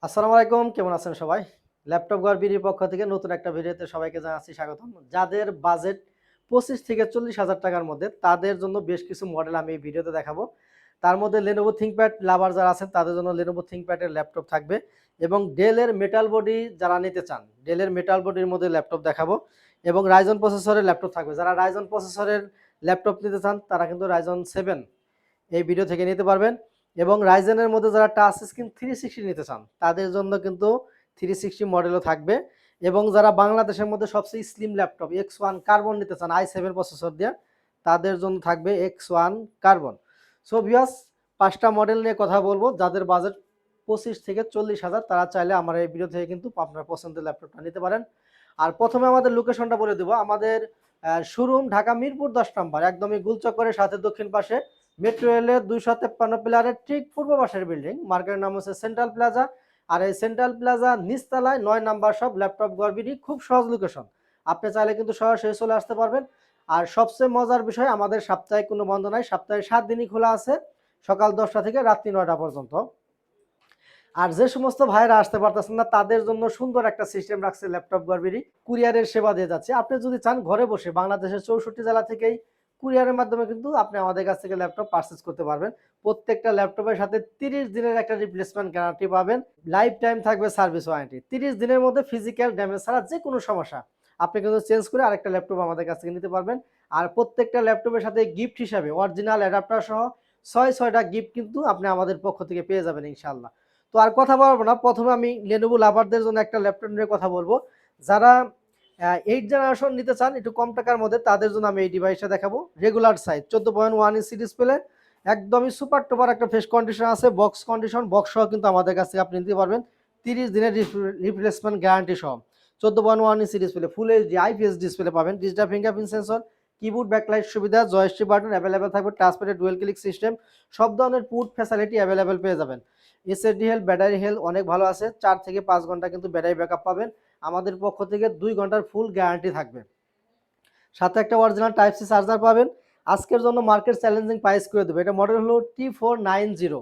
আসসালামু আলাইকুম, কেমন আছেন সবাই? ল্যাপটপ ঘর বিডির পক্ষ থেকে নতুন একটা ভিডিওতে সবাইকে জানাচ্ছি স্বাগতম। যাদের বাজেট 25 থেকে 40,000 টাকার মধ্যে তাদের জন্য বেশ কিছু মডেল আমি এই ভিডিওতে দেখাবো। তার মধ্যে Lenovo ThinkPad লাভার যারা আছেন তাদের জন্য Lenovo ThinkPad এর ল্যাপটপ থাকবে এবং Dell এর মেটাল বডি যারা নিতে চান, Dell এর মেটাল বডির মধ্যে ল্যাপটপ দেখাবো এবং Ryzen প্রসেসরের ল্যাপটপ থাকবে। যারা Ryzen প্রসেসরের ল্যাপটপ নিতে চান তারা কিন্তু Ryzen 7 এই ভিডিও থেকে নিতে পারবেন এবং রাইজেনের মধ্যে যারা টাচ স্ক্রিন 360 নিতে চান তাদের জন্য কিন্তু 360 মডেলও থাকবে এবং যারা বাংলাদেশের মধ্যে সবচেয়ে স্লিম ল্যাপটপ X1 কার্বন নিতে চান i7 প্রসেসর দিয়ে তাদের জন্য থাকবে X1 কার্বন। সো ভিউয়ার্স, 5টা মডেল নিয়ে কথা বলবো। যাদের বাজেট 25 থেকে 40,000 তারা চাইলে আমার এই ভিডিও থেকে কিন্তু আপনার পছন্দের ল্যাপটপটা নিতে পারেন। আর প্রথমে আমাদের লোকেশনটা বলে দেবো। আমাদের শোরুম ঢাকা মিরপুর 10 নম্বর, একদমই গুলচক্করের সাথে দক্ষিণ পাশে মেট্রো রেলের 253 পিলারের ঠিক পূর্ব পাশের বিল্ডিং। মার্কেটের নাম হচ্ছে সেন্ট্রাল প্লাজা। আর এই সেন্ট্রাল প্লাজা নিচতলায় 9 নাম্বার সব ল্যাপটপ গড়বিডি, খুব সহজ লোকেশন। আপনি চাইলে কিন্তু সরাসরি চলে আসতে পারবেন। আর সবচেয়ে মজার বিষয়, আমাদের সাপ্তাহিক কোনো বন্ধ নাই, সপ্তাহে 7 দিনই খোলা আছে, সকাল 10টা থেকে রাত্রি 9টা পর্যন্ত। আর যে সমস্ত ভাইরা আসতে পারতেছেন না তাদের জন্য সুন্দর একটা সিস্টেম রাখছে ল্যাপটপ গড়বিডি, কুরিয়ারের সেবা দিয়ে যাচ্ছে। আপনি যদি চান ঘরে বসে বাংলাদেশের 64 জেলা থেকেই কুরিয়ারের মাধ্যমে কিন্তু আপনি আমাদের কাছ থেকে ল্যাপটপ পারচেজ করতে পারবেন। প্রত্যেকটা ল্যাপটপের সাথে 30 দিনের একটা রিপ্লেসমেন্ট গ্যারান্টি পাবেন। লাইফ টাইম থাকবে সার্ভিস ওয়ারেন্টি। 30 দিনের মধ্যে ফিজিক্যাল ড্যামেজ ছাড়া যে কোনো সমস্যা আপনি কিন্তু চেঞ্জ করে আরেকটা ল্যাপটপ আমাদের কাছ থেকে নিতে পারবেন। আর প্রত্যেকটা ল্যাপটপের সাথে গিফট হিসাবে অরিজিনাল অ্যাডাপ্টার সহ 6টা গিফট কিন্তু আপনি আমাদের পক্ষ থেকে পেয়ে যাবেন ইনশাআল্লাহ। তো আর কথা বলবো না, প্রথমে আমি Lenovo লাভারদের জন্য একটা ল্যাপটপ নিয়ে কথা বলবো। যারা 8 জেনারেশন নিতে চান একটু কম টাকার মধ্যে তাদের জন্য আমি এই ডিভাইসটা দেখাবো। রেগুলার সাইজ 14.1 ইঞ্চি ডিসপ্লে, একদমই সুপার টুপার একটা ফেস কন্ডিশন আছে, বক্স কন্ডিশন, বক্স সহ কিন্তু আমাদের কাছ থেকে আপনি নিতে পারবেন 30 দিনের রিপ্লেসমেন্ট গ্যারান্টি সহ। 14.1 inch display, full HD IPS display পাবেন, digital fingerprint sensor, keyboard backlight সুবিধা, জয়স্টিক বাটন অ্যাভেলেবেল থাকবে, টাচপ্যাডে ডুয়েল ক্লিক সিস্টেম, সব ধরনের পুট ফ্যাসিলিটি অ্যাভেলেবেল পেয়ে যাবেন। এসএসডি হেলথ, ব্যাটারি হেলথ অনেক ভালো আছে, 4 থেকে 5 ঘন্টা কিন্তু ব্যাটারি ব্যাকআপ পাবেন। আমাদের পক্ষ থেকে 2 ঘন্টার ফুল গ্যারান্টি থাকবে, সাথে একটা অরিজিনাল টাইপ সি চার্জার পাবেন। আজকের জন্য মার্কেট চ্যালেঞ্জিং প্রাইস করে দেবে। এটা মডেল হলো T490,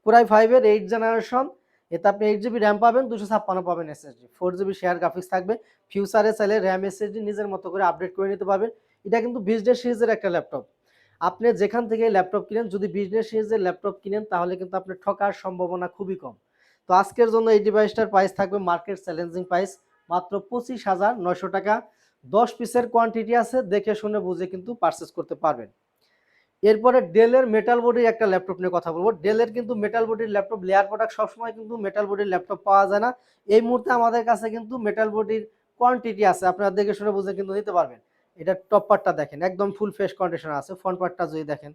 কোরাই 5 এর 8 জেনারেশন। এতে আপনি 8 জিবি র্যাম পাবেন, 256 পাবেন এসএসডি, 4 জিবি শেয়ার গ্রাফিক্স থাকবে। ফিউচারে চাইলে র্যাম এসএসডি নিজের মতো করে আপডেট করে নিতে পারবেন। এটা কিন্তু বিজনেস সিরিজের একটা ল্যাপটপ। আপনি যেখান থেকে ল্যাপটপ কিনেন, যদি বিজনেস সিরিজের ল্যাপটপ কিনেন তাহলে কিন্তু আপনার ঠকার সম্ভাবনা খুবই কম। তো আজকের জন্য এই ডিভাইসটার প্রাইস থাকবে মার্কেট চ্যালেঞ্জিং প্রাইস মাত্র 25,900 টাকা। 10 পিসের কোয়ান্টিটি আছে, দেখে শুনে বুঝে কিন্তু পারচেজ করতে পারবেন। এরপরে ডেলের মেটাল বডির একটা ল্যাপটপ নিয়ে কথা বলবো। ডেলের কিন্তু মেটাল বডির ল্যাপটপ, লেয়ার প্রোডাক্ট সবসময় কিন্তু মেটাল বডির ল্যাপটপ পাওয়া যায় না। এই মুহূর্তে আমাদের কাছে কিন্তু মেটাল বডির কোয়ান্টিটি আছে, আপনারা দেখে শুনে বুঝে কিন্তু নিতে পারবেন। এটা টপ পার্টটা দেখেন, একদম ফুল ফ্রেশ কন্ডিশন আছে। ফ্রন্ট পার্টটা যদি দেখেন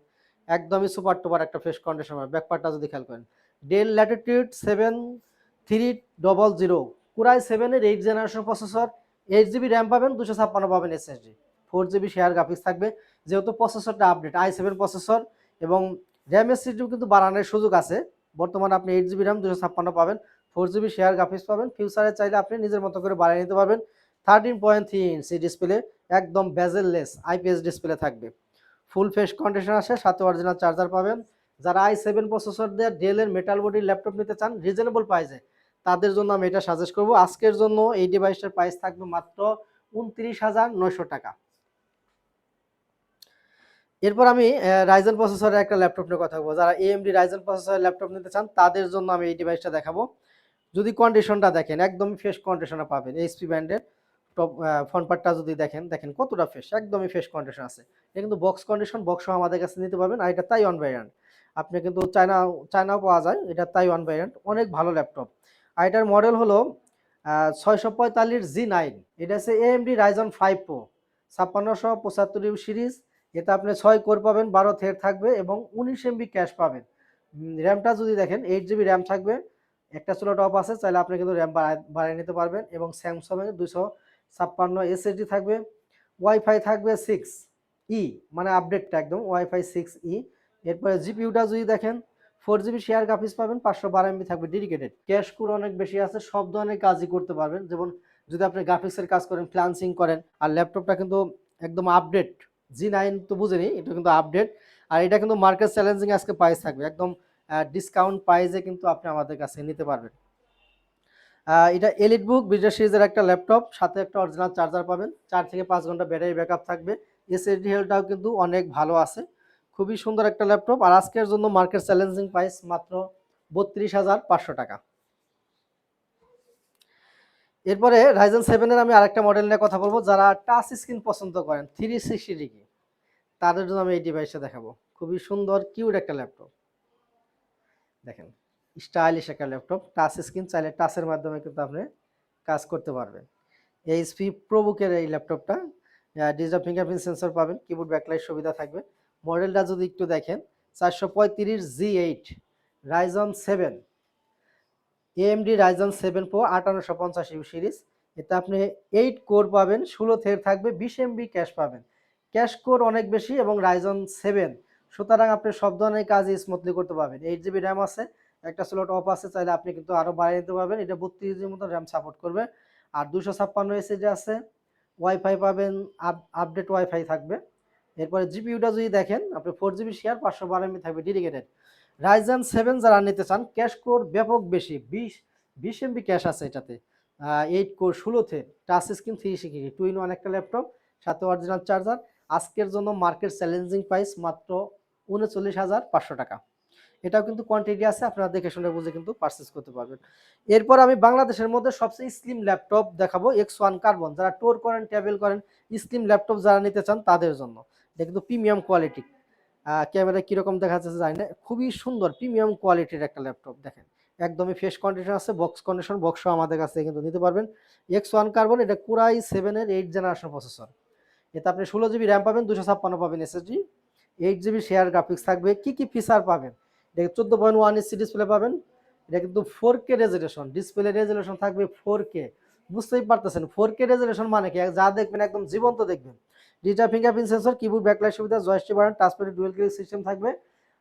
একদমই সুপার টুপার একটা ফ্রেশ কন্ডিশন। ব্যাক পার্টটা যদি খেয়াল করেন, ডেল ল্যাটিটিউড 7300, কুরাই 7 এর 8 জেনারেশন প্রসেসর, 8 জিবি র্যাম পাবেন, 256 পাবেন এসএসডি, 4 জিবি শেয়ার গ্রাফিক্স থাকবে। যেহেতু প্রসেসরটা আপডেট i7 প্রসেসর এবং র্যাম এসএসডিও কিন্তু বাড়ানোর সুযোগ আছে। বর্তমানে আপনি 8 জিবি র্যাম 256 পাবেন, 4 জিবি শেয়ার গ্রাফিক্স পাবেন। ফিউচারে চাইলে আপনি নিজের মতো করে বাড়িয়ে নিতে পারবেন। 13.3 ইঞ্চি ডিসপ্লে, একদম বেজেললেস আইপিএস ডিসপ্লে থাকবে। ফুল ফ্রেশ কন্ডিশন আসে, সাথে অরিজিনাল চার্জার পাবেন। যারা i7 প্রসেসর দিয়ে ডেলের মেটাল বডির ল্যাপটপ নিতে চান রিজনেবল প্রাইসে, তাদের জন্য আমি এটা সাজেস্ট করব। আজকের জন্য এই ডিভাইসটার প্রাইস থাকবে মাত্র 29,900 টাকা। এরপর আমি রাইজেন প্রসেসরের একটা ল্যাপটপ নিয়ে কথা বলবো। যারা এএমডি রাইজেন প্রসেসরের ল্যাপটপ নিতে চান তাদের জন্য আমি এই ডিভাইসটা দেখাবো। যদি কন্ডিশনটা দেখেন একদমই ফ্রেশ কন্ডিশনে পাবেন। এইচপি ব্র্যান্ডের টপ ফ্রন্ট পার্টটা যদি দেখেন কতটা ফ্রেশ, একদমই ফ্রেশ কন্ডিশন আছে। এটা কিন্তু বক্স কন্ডিশন, বক্স সহ আমাদের কাছে নিতে পারবেন। আর এটা তাইওয়ান ভ্যারিয়েন্ট, আপনি কিন্তু চায়নাও পাওয়া যায়, এটা তাইওয়ান ভ্যারিয়েন্ট, অনেক ভালো ল্যাপটপ। আর এটার মডেল হলো 645G9। এটা হচ্ছে এএমডি রাইজন 5 প্রো 5675 সিরিজ। এতে আপনি 6 কোর পাবেন, 12 থ্রেড থাকবে এবং 19 MB ক্যাশ পাবেন। র্যামটা যদি দেখেন 8 জিবি র্যাম থাকবে, একটা স্লট অফ আছে, চাইলে আপনি কিন্তু র্যাম বাড়িয়ে নিতে পারবেন। এবং স্যামসাংয়ের 256 এসএসডি থাকবে। ওয়াইফাই থাকবে 6E, মানে আপডেটটা একদম ওয়াইফাই 6E। এরপরে জিপিইউটা যদি দেখেন 4 জিবি শেয়ার গ্রাফিক্স পাবেন, 512 MB থাকবে ডেডিকেটেড। ক্যাশ কোর অনেক বেশি আছে, সব ধরনের কাজই করতে পারবেন। যেমন যদি আপনি গ্রাফিক্সের কাজ করেন, ফ্লান্সিং করেন। আর ল্যাপটপটা কিন্তু একদম আপডেট, G9 তো বুঝেনি, এটা কিন্তু আপডেট। আর এটা কিন্তু মার্কেট চ্যালেঞ্জিং আজকে প্রাইস থাকবে, একদম ডিসকাউন্ট প্রাইসে কিন্তু আপনি আমাদের কাছে নিতে পারবেন। এটা এলিট বুক বিজনেস সিরিজের একটা ল্যাপটপ, সাথে একটা অরিজিনাল চার্জার পাবেন, 4 থেকে 5 ঘন্টা ব্যাটারি ব্যাকআপ থাকবে, এসএসডি হেলটাও কিন্তু অনেক ভালো আছে। খুবই সুন্দর একটা ল্যাপটপ। আর আজকের জন্য মার্কেট চ্যালেঞ্জিং প্রাইস মাত্র 32,500 টাকা। এরপরে রাইজেন 7-এর আমি আরেকটা মডেল নিয়ে কথা বলবো। যারা টাচ স্ক্রিন পছন্দ করেন 360 ডিগ্রি, তাদের জন্য আমি এই ডিভাইসটা দেখাবো। খুবই সুন্দর কিউট একটা ল্যাপটপ, দেখেন স্টাইলিশ একটা ল্যাপটপ, টাচ স্ক্রিন, চাইলে টাচের মাধ্যমে কিন্তু আপনি কাজ করতে পারবেন। এইচপি প্রোবুকের এই ল্যাপটপটা, ডিজিটাল ফিঙ্গারপ্রিন্ট সেন্সর পাবেন, কিবোর্ড ব্যাকলাইট সুবিধা থাকবে। মডেলটা যদি একটু দেখেন, 435G8 Ryzen 7, AMD Ryzen 7 pro 5850 series. এতে আপনি 8 কোর পাবেন, 16 থ্রেড থাকবে, 20 এমবি ক্যাশ পাবেন। ক্যাশ কোর অনেক বেশি এবং রাইজন 7, সুতরাং আপনি সব ধরনের কাজ স্মুথলি করতে পারবেন। 8 জিবি র্যাম আছে, একটা স্লট অফ আছে, চাইলে আপনি কিন্তু আরও বাড়িয়ে দিতে পারবেন। এটা 32 জিবির মতো র্যাম সাপোর্ট করবে। আর 256 এসএসডি আছে, ওয়াইফাই পাবেন, আপডেট ওয়াইফাই থাকবে। এরপরে জিপিইউটা যদি দেখেন, আপনি 4 জিবি শেয়ার, 512 এমবি থাকবে ডেডিকেটেড। রাইজন 7 যারা নিতে চান, ক্যাশ কোর ব্যাপক বেশি, 20 এমবি ক্যাশ আছে এটাতে, 8 core 16 touch screen, 360 two in one একটা ল্যাপটপ, সাথে অরিজিনাল চার্জার। আজকের জন্য মার্কেট চ্যালেঞ্জিং প্রাইস মাত্র 39,500 টাকা। এটাও কিন্তু কোয়ান্টিটি আছে, আপনারা দেখে শুনে বুঝে কিন্তু পারচেজ করতে পারবেন। এরপর আমি বাংলাদেশের মধ্যে সবচেয়ে স্লিম ল্যাপটপ দেখাবো, X1 কার্বন। যারা ট্যুর করেন, ট্রাভেল করেন, স্লিম ল্যাপটপ যারা নিতে চান তাদের জন্য। এটা কিন্তু প্রিমিয়াম কোয়ালিটি। ক্যামেরা কিরকম দেখা যাচ্ছে জানি না, খুবই সুন্দর প্রিমিয়াম কোয়ালিটির একটা ল্যাপটপ। দেখেন একদমই ফ্রেশ কন্ডিশন আছে, বক্স কন্ডিশন, বক্সও আমাদের কাছে কিন্তু নিতে পারবেন। X1 কার্বন, এটা কোরাই 7-এর 8 জেনারেশন প্রসেসর। এতে আপনি 16 জিবি র্যাম পাবেন, 256 পাবেন এসএসডি, 8 জিবি শেয়ার গ্রাফিক্স থাকবে। কি কি ফিচার পাবেন, এটা 14.1 ইঞ্চি ডিসপ্লে পাবেন। এটা কিন্তু 4K রেজুলেশন, ডিসপ্লে রেজুলেশন থাকবে 4K। বুঝতেই পারতেছেন 4K রেজুলেশন মানে কি, যা দেখবেন একদম জীবন্ত দেখবেন। Digital fingerprint sensor, keyboard backlight সুবিধা, joystick button, touchpad, dual click system থাকবে।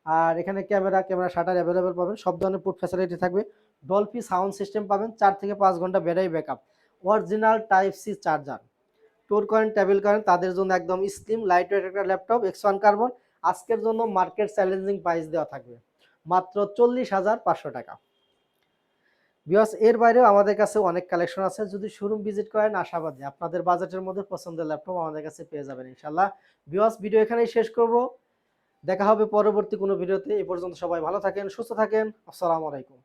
আর এখানে ক্যামেরা শাটার অ্যাভেলেবেল পাবেন, সব ধরনের পোর্ট ফ্যাসিলিটি থাকবে। ডলফি সাউন্ড সিস্টেম পাবেন, 4 থেকে 5 ঘন্টা battery backup, original type C charger. Tour করেন, ট্রাভেল করেন, তাদের জন্য একদম স্লিম লাইট ওয়েট একটা ল্যাপটপ X1 কার্বন। আজকের জন্য মার্কেট চ্যালেঞ্জিং প্রাইস দেওয়া থাকবে মাত্র 40,500 টাকা। বিকজ এর বাইরেও আমাদের কাছে অনেক কালেকশন আছে, যদি শোরুম ভিজিট করেন আশাবাদী আপনাদের বাজেটের মধ্যে পছন্দের ল্যাপটপ আমাদের কাছে পেয়ে যাবেন ইনশাল্লাহ। বিকজ ভিডিও এখানেই শেষ করব, দেখা হবে পরবর্তী কোনো ভিডিওতে। এই পর্যন্ত সবাই ভালো থাকেন, সুস্থ থাকেন, আসসালামু আলাইকুম।